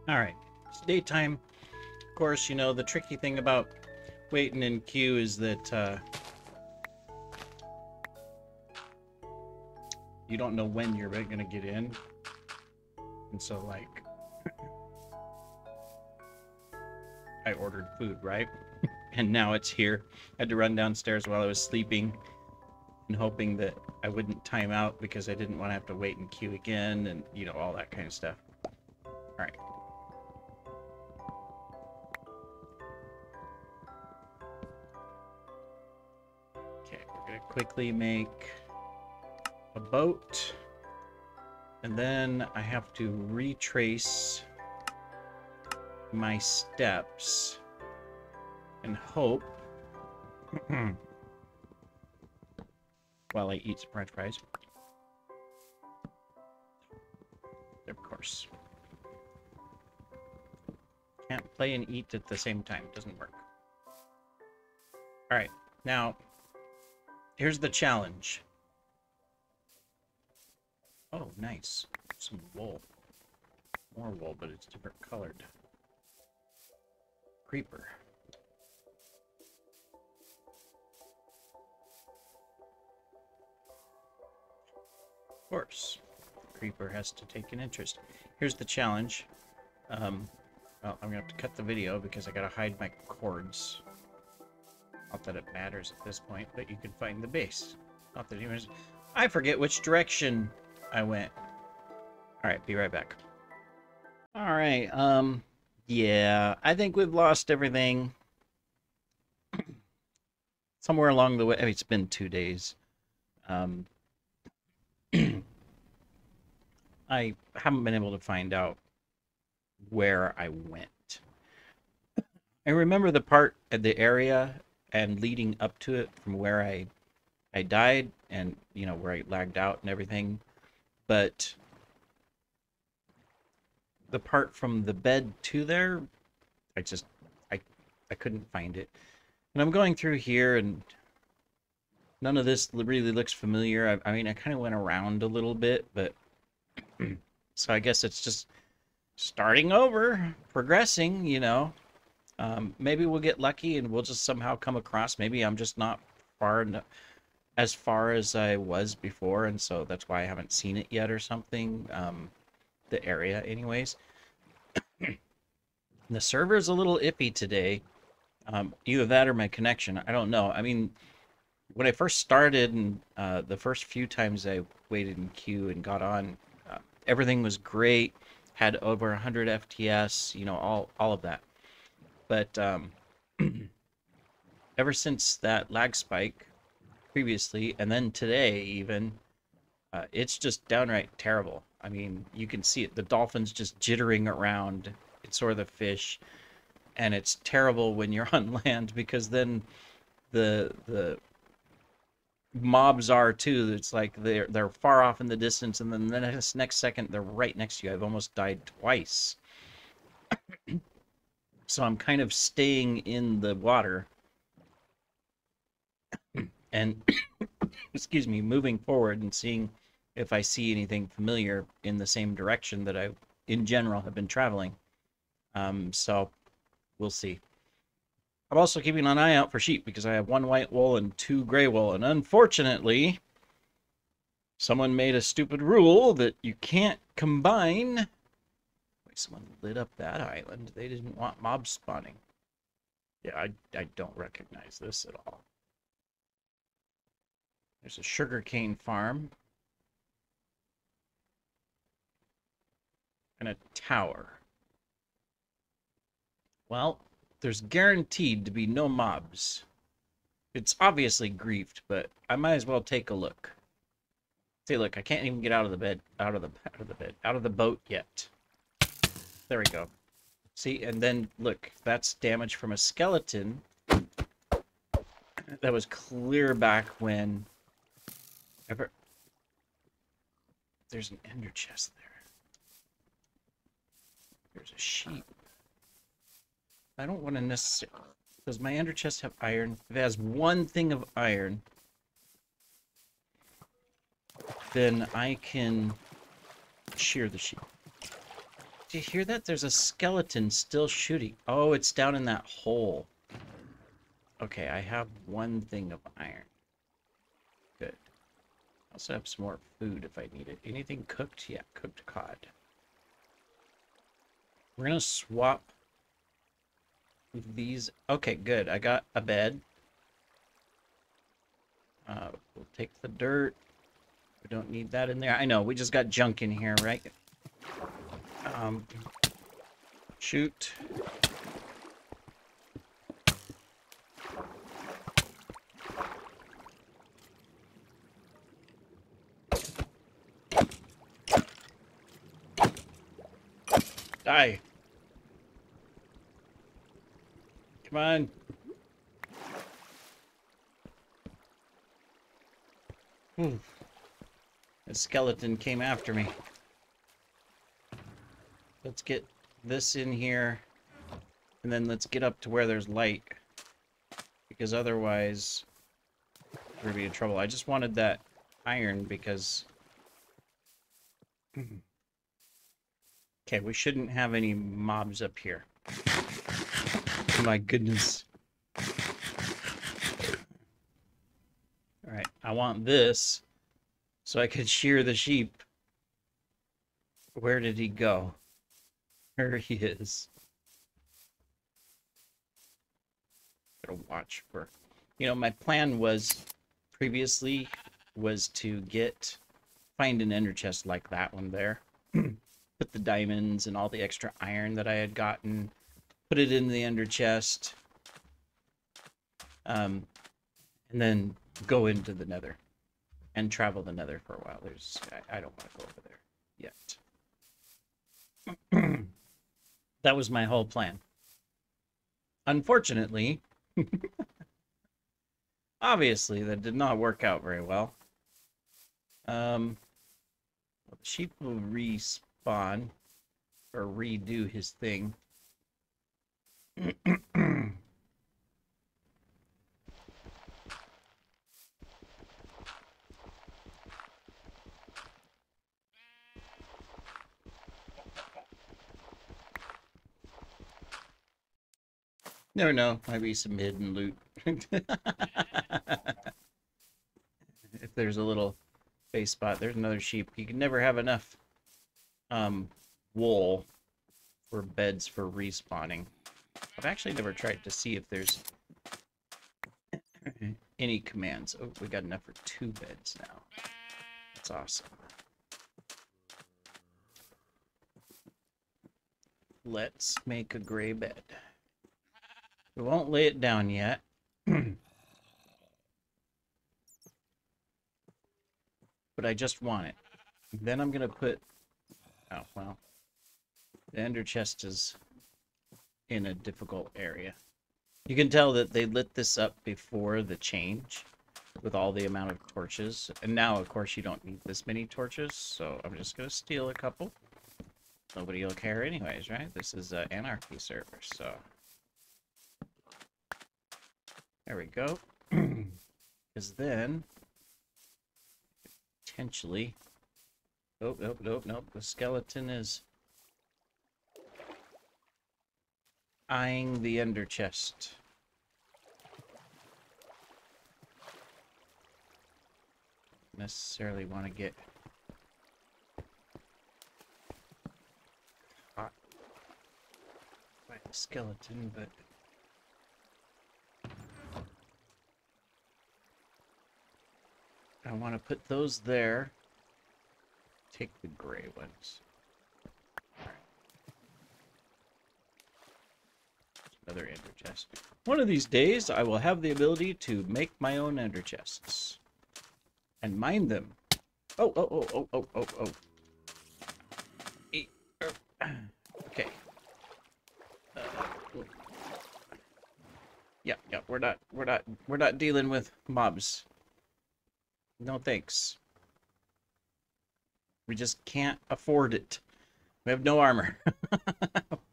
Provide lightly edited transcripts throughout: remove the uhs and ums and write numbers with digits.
Alright, it's daytime. Of course, you know, the tricky thing about waiting in queue is that you don't know when you're going to get in. And so, like, I ordered food, right? And now it's here. I had to run downstairs while I was sleeping and hoping that I wouldn't time out because I didn't want to have to wait in queue again and, you know, all that kind of stuff. Alright. Okay, we're going to quickly make a boat. And then I have to retrace my steps and hope while I eat some french fries. Of course. Can't play and eat at the same time. Doesn't work. Alright, now, here's the challenge. Oh, nice. Some wool. More wool, but it's different colored. Creeper. Of course. Creeper has to take an interest. Here's the challenge. Well, I'm gonna have to cut the video because I gotta hide my cords. Not that it matters at this point, but you can find the base. Not that even... I forget which direction I went. Alright, be right back. Alright, yeah, I think we've lost everything. Somewhere along the way, I mean, it's been 2 days. I haven't been able to find out where I went. I remember the part at the area and leading up to it from where I died and, you know, where I lagged out and everything. But the part from the bed to there, I couldn't find it. And I'm going through here and none of this really looks familiar. I mean, I kind of went around a little bit, but so I guess it's just starting over, progressing, you know. Maybe we'll get lucky and we'll just somehow come across. Maybe I'm just not as far as I was before, and so that's why I haven't seen it yet or something. The area, anyways. The server's a little iffy today. Either that or my connection. I don't know. I mean, when I first started and the first few times I waited in queue and got on, everything was great. Had over 100 FPS, you know, all of that. But ever since that lag spike previously, and then today even, it's just downright terrible. I mean, you can see it. The dolphin's just jittering around. It's sort of the fish. And it's terrible when you're on land because then the mobs are too. It's like they're far off in the distance, and then the next second they're right next to you. I've almost died twice. So I'm kind of staying in the water and excuse me, moving forward and seeing if I see anything familiar in the same direction that I in general have been traveling. So we'll see. I'm also keeping an eye out for sheep because I have 1 white wool and 2 gray wool, and unfortunately someone made a stupid rule that you can't combine. Wait, someone lit up that island. They didn't want mobs spawning. Yeah, I don't recognize this at all. There's a sugarcane farm and a tower. Well, there's guaranteed to be no mobs. It's obviously griefed, but I might as well take a look. See, look, I can't even get out of the bed, out of the boat yet. There we go. See, and then look, that's damage from a skeleton that was clear back when ever. There's an ender chest there. There's a sheep. I don't want to necessarily... Does my ender chest have iron? If it has 1 thing of iron, then I can shear the sheep. Do you hear that? There's a skeleton still shooting. Oh, it's down in that hole. Okay, I have one thing of iron. Good. I also have some more food if I need it. Anything cooked? Yeah, cooked cod. We're gonna swap these. Okay, good. I got a bed. We'll take the dirt. We don't need that in there. I know, we just got junk in here, right? Shoot. Die. Come on. The skeleton came after me. Let's get this in here, and then let's get up to where there's light, because otherwise we're gonna be in trouble. I just wanted that iron because... Okay, we shouldn't have any mobs up here. My goodness. Alright, I want this so I could shear the sheep. Where did he go? There he is. Gotta watch for... You know, my plan was previously was to find an ender chest like that one there. Put the diamonds and all the extra iron that I had gotten, put it in the ender chest, and then go into the Nether and travel the Nether for a while. I don't want to go over there yet. That was my whole plan. Unfortunately, obviously that did not work out very well. The sheep will respawn or redo his thing. Never know, might be some hidden loot. If there's a little base spot, there's another sheep. You can never have enough wool for beds for respawning. I've actually never tried to see if there's any commands. Oh, we got enough for 2 beds now. That's awesome. Let's make a gray bed. We won't lay it down yet. But I just want it. Then I'm going to put... Oh, well. The ender chest is in a difficult area. You can tell that they lit this up before the change with all the amount of torches. And now, of course, you don't need this many torches. So I'm just going to steal a couple. Nobody will care anyways, right? This is an anarchy server, so... There we go. Because then... Potentially... Oh, nope, nope, nope. The skeleton is... eyeing the ender chest. Necessarily want to get caught by the skeleton, but I want to put those there. Take the gray ones. Another ender chest. One of these days, I will have the ability to make my own ender chests. And mine them. Oh, oh, oh, oh, oh, oh, oh. Okay. Yeah, yeah, we're not dealing with mobs. No thanks. We just can't afford it. We have no armor.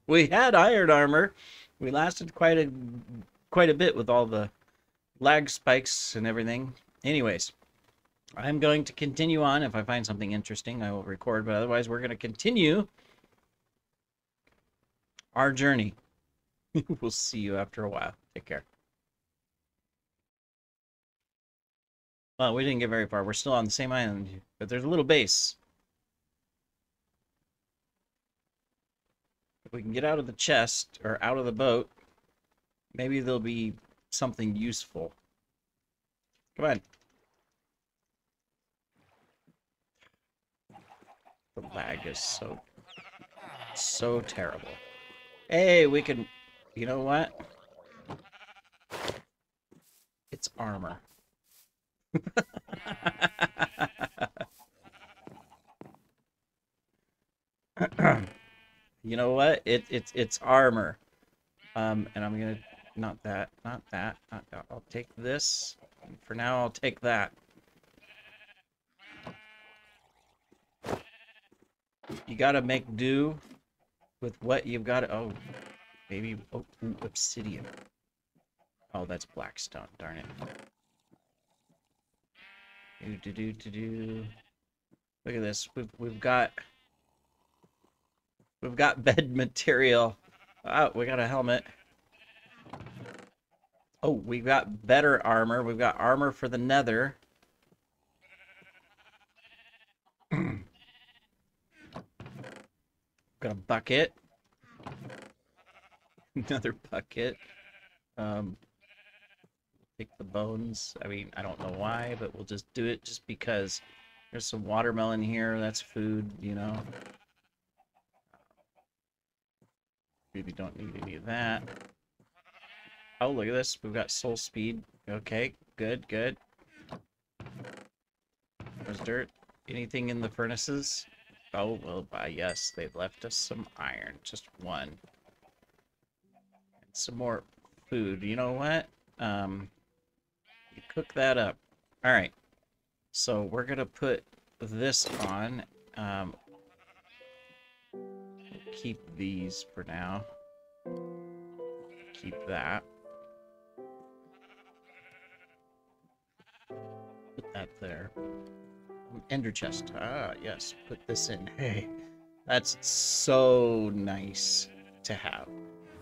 We had iron armor. We lasted quite a bit with all the lag spikes and everything. Anyways, I'm going to continue on. If I find something interesting, I will record. But otherwise, we're going to continue our journey. We'll see you after a while. Take care. Well, we didn't get very far. We're still on the same island, but there's a little base. If we can get out of the chest or out of the boat, maybe there'll be something useful. Come on. The lag is so terrible. Hey, we can... You know what? It's armor. You know what? It's armor. And I'm gonna... Not that. Not that. Not that. I'll take this. And for now, I'll take that. You gotta make do with what you've got. Oh, maybe. Oh, ooh, obsidian. Oh, that's blackstone. Darn it. Do. Look at this. We've got bed material. Oh, we got a helmet. Oh, we've got better armor. We've got armor for the Nether. Got a bucket. Another bucket. Take the bones. I mean, I don't know why, but we'll just do it just because. There's some watermelon here. That's food, you know. Really don't need any of that. Oh, look at this. We've got soul speed. Okay, good, good. There's dirt. Anything in the furnaces? Oh, well, yes, they've left us some iron. Just one. And some more food. You know what? You cook that up. All right. So we're going to put this on. Keep these for now. Keep that. Put that there. Ender chest. Ah, yes. Put this in. Hey, that's so nice to have.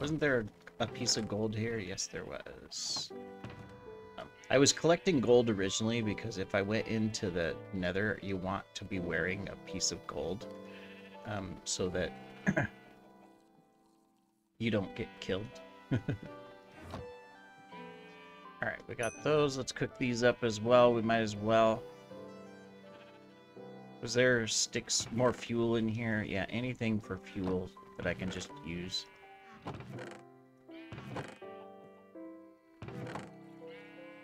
Wasn't there a piece of gold here? Yes, there was. I was collecting gold originally because if I went into the Nether, you want to be wearing a piece of gold, so that you don't get killed. Alright, we got those. Let's cook these up as well. We might as well. Was there sticks, more fuel in here? Yeah, anything for fuel that I can just use.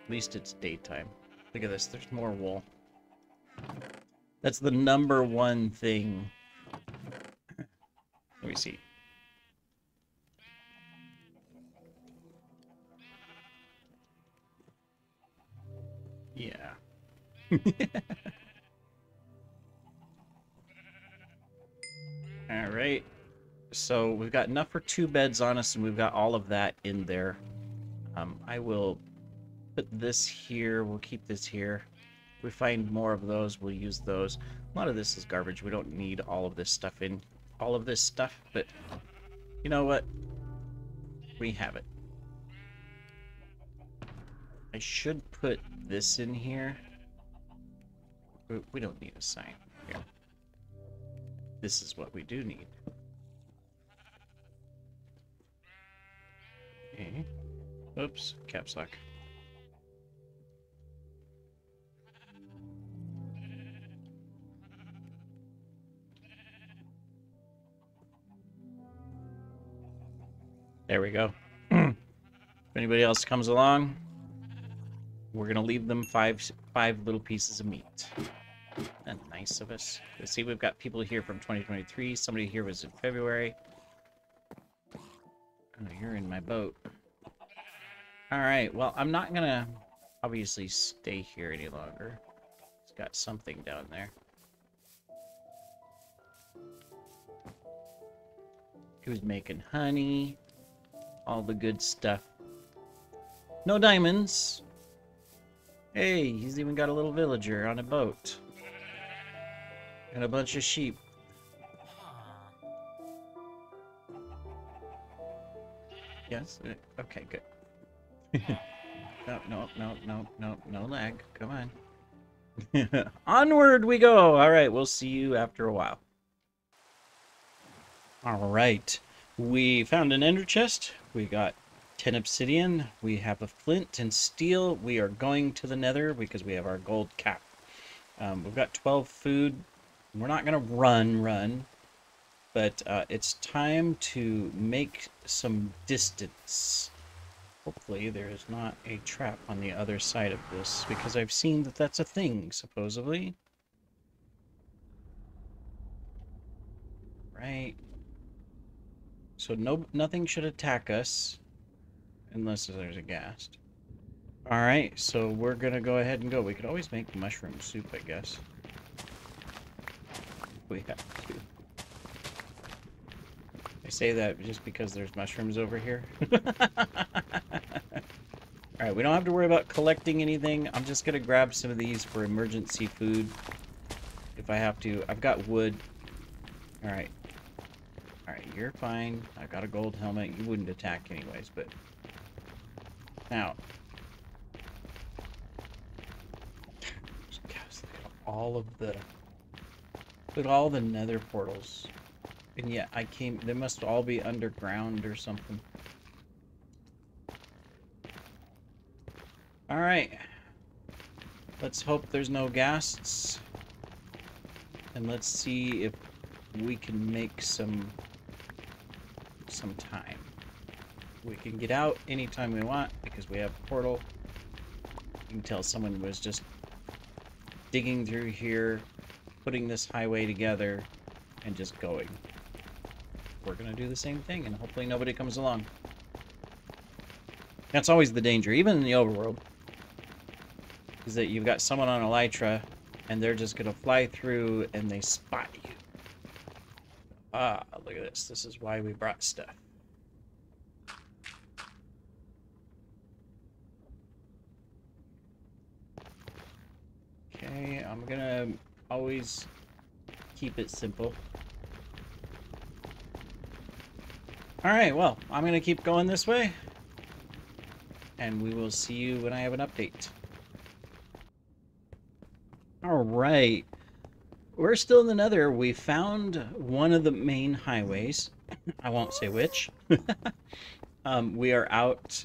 At least it's daytime. Look at this, there's more wool. That's the #1 thing. Let me see. Yeah. Alright. So we've got enough for 2 beds on us, and we've got all of that in there. I will put this here. We'll keep this here. If we find more of those, we'll use those. A lot of this is garbage. We don't need all of this stuff in. All of this stuff, but you know what? We have it. I should put this in here. We don't need a sign here. This is what we do need. Okay. Oops, caps lock. There we go. If anybody else comes along, we're gonna leave them five little pieces of meat. And nice of us. Let's see, we've got people here from 2023. Somebody here was in February. Oh, you're in my boat. Alright, well, I'm not gonna obviously stay here any longer. It's got something down there. He was making honey. All the good stuff. No diamonds. Hey, he's even got a little villager on a boat. And a bunch of sheep. Yes? Okay, good. No, no, no, no, no, no lag. Come on. Onward we go! Alright, we'll see you after a while. Alright. We found an ender chest. We got 10 obsidian. We have a flint and steel. We are going to the nether because we have our gold cap. We've got 12 food. We're not going to run, but it's time to make some distance. Hopefully there is not a trap on the other side of this, because I've seen that that's a thing, supposedly. Right. So nothing should attack us, unless there's a ghast. Alright, so we're gonna go ahead and go. We could always make mushroom soup, I guess. We have to. I say that just because there's mushrooms over here. Alright, we don't have to worry about collecting anything. I'm just gonna grab some of these for emergency food. If I have to. I've got wood. Alright. Alright, you're fine. I've got a gold helmet. You wouldn't attack anyways, but... Now. Gosh, look at all of the... Look at all the nether portals. And yet, they must all be underground or something. Alright. Let's hope there's no ghasts. And let's see if we can make some time. We can get out anytime we want because we have a portal. You can tell someone was just digging through here, putting this highway together, and just going. We're gonna do the same thing, and hopefully nobody comes along. That's always the danger, even in the overworld, is that you've got someone on elytra, and they're just gonna fly through, and they spot you. Ah, look at this. This is why we brought stuff. Okay, I'm gonna always keep it simple. Alright, well, I'm gonna keep going this way. And we will see you when I have an update. Alright. We're still in the nether. We found one of the main highways. I won't say which. We are out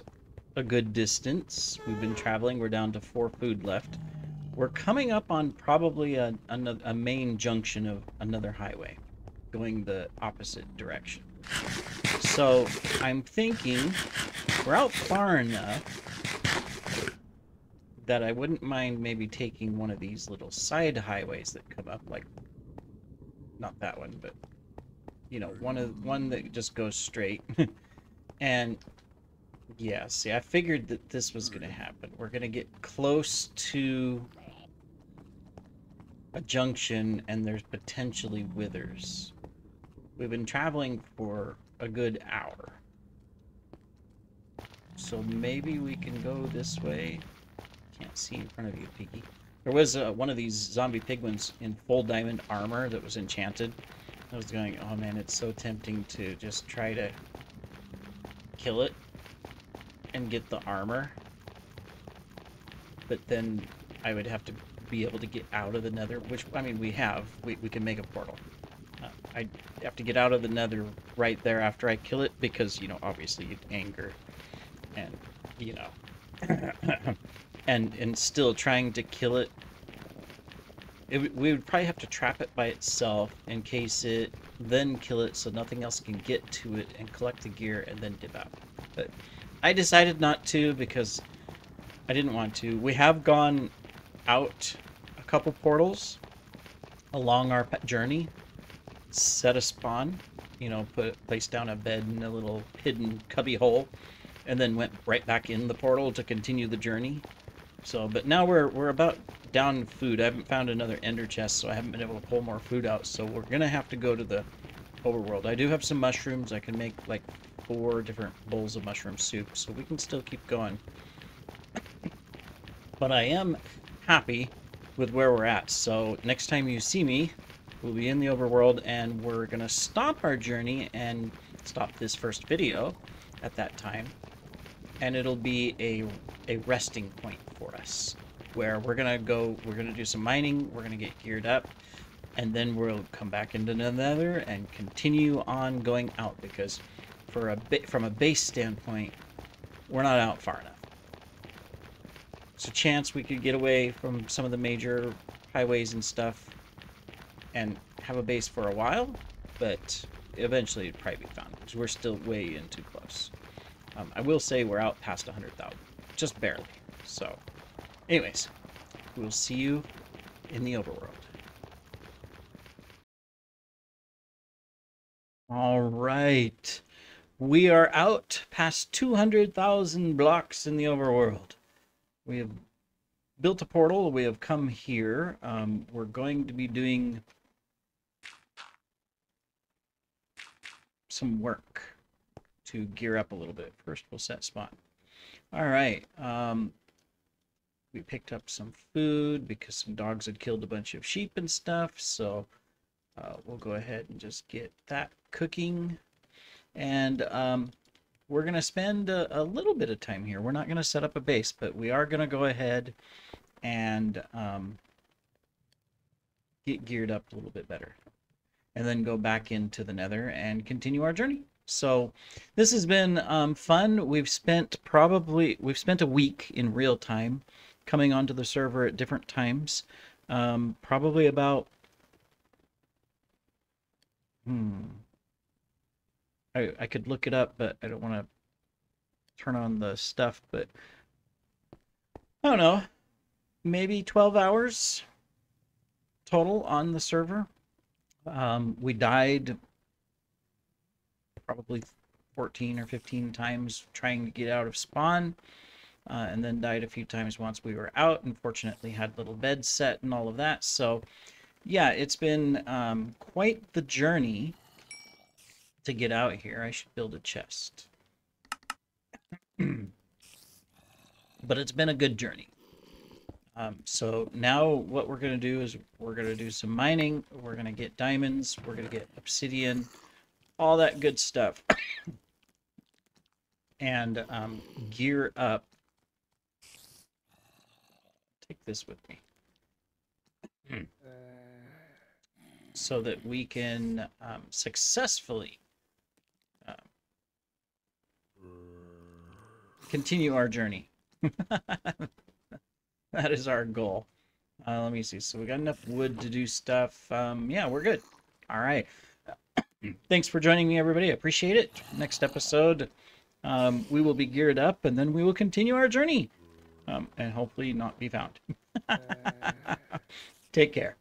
a good distance. We've been traveling. We're down to 4 food left. We're coming up on probably a main junction of another highway, going the opposite direction. So I'm thinking we're out far enough that I wouldn't mind maybe taking one of these little side highways that come up, like, not that one, but you know, one that just goes straight. And yeah, see, I figured that this was gonna happen. We're gonna get close to a junction and there's potentially withers. We've been traveling for a good hour, so maybe we can go this way. Can't see in front of you, Piggy. There was one of these zombie pigments in full diamond armor that was enchanted. I was going, oh man, it's so tempting to just try to kill it and get the armor, but then I would have to be able to get out of the nether, which, I mean, we can make a portal. I have to get out of the nether right there after I kill it because, you know, obviously you'd anger and, you know, and still trying to kill it. We would probably have to trap it by itself, encase it, then kill it so nothing else can get to it, and collect the gear and then dip out. But I decided not to because I didn't want to. We have gone out a couple portals along our journey, set a spawn, you know, placed down a bed in a little hidden cubby hole, and then went right back in the portal to continue the journey. So, but now we're about down food. I haven't found another ender chest, so I haven't been able to pull more food out. So we're gonna have to go to the overworld. I do have some mushrooms. I can make like 4 different bowls of mushroom soup, so we can still keep going. But I am happy with where we're at. So next time you see me, we'll be in the overworld, and we're gonna stop our journey and stop this first video at that time, and it'll be a resting point for us, where we're gonna do some mining, we're gonna get geared up, and then we'll come back into the Nether and continue on going out, because from a base standpoint, we're not out far enough. There's a chance we could get away from some of the major highways and stuff and have a base for a while, but eventually it'd probably be found, because we're still way in too close. I will say we're out past 100,000, just barely. So, anyways, we'll see you in the overworld. All right. We are out past 200,000 blocks in the overworld. We have built a portal. We have come here. We're going to be doing some work to gear up a little bit. First, we'll set spawn. All right. We picked up some food because some dogs had killed a bunch of sheep and stuff. So we'll go ahead and just get that cooking. And we're going to spend a little bit of time here. We're not going to set up a base, but we are going to go ahead and get geared up a little bit better. And then go back into the Nether and continue our journey. So this has been fun. We've spent a week in real time coming onto the server at different times. Probably about I could look it up, but I don't want to turn on the stuff, but I don't know, maybe 12 hours total on the server. We died probably 14 or 15 times trying to get out of spawn, and then died a few times once we were out. Unfortunately, had little beds set and all of that. So yeah, it's been quite the journey to get out here. I should build a chest. But it's been a good journey. So now what we're going to do is we're going to do some mining. We're going to get diamonds. We're going to get obsidian, all that good stuff. And gear up. Take this with me. So that we can successfully continue our journey. That is our goal. Let me see. So we got enough wood to do stuff. Yeah, we're good. All right. Thanks for joining me, everybody. I appreciate it. Next episode, we will be geared up, and then we will continue our journey, and hopefully not be found. Take care.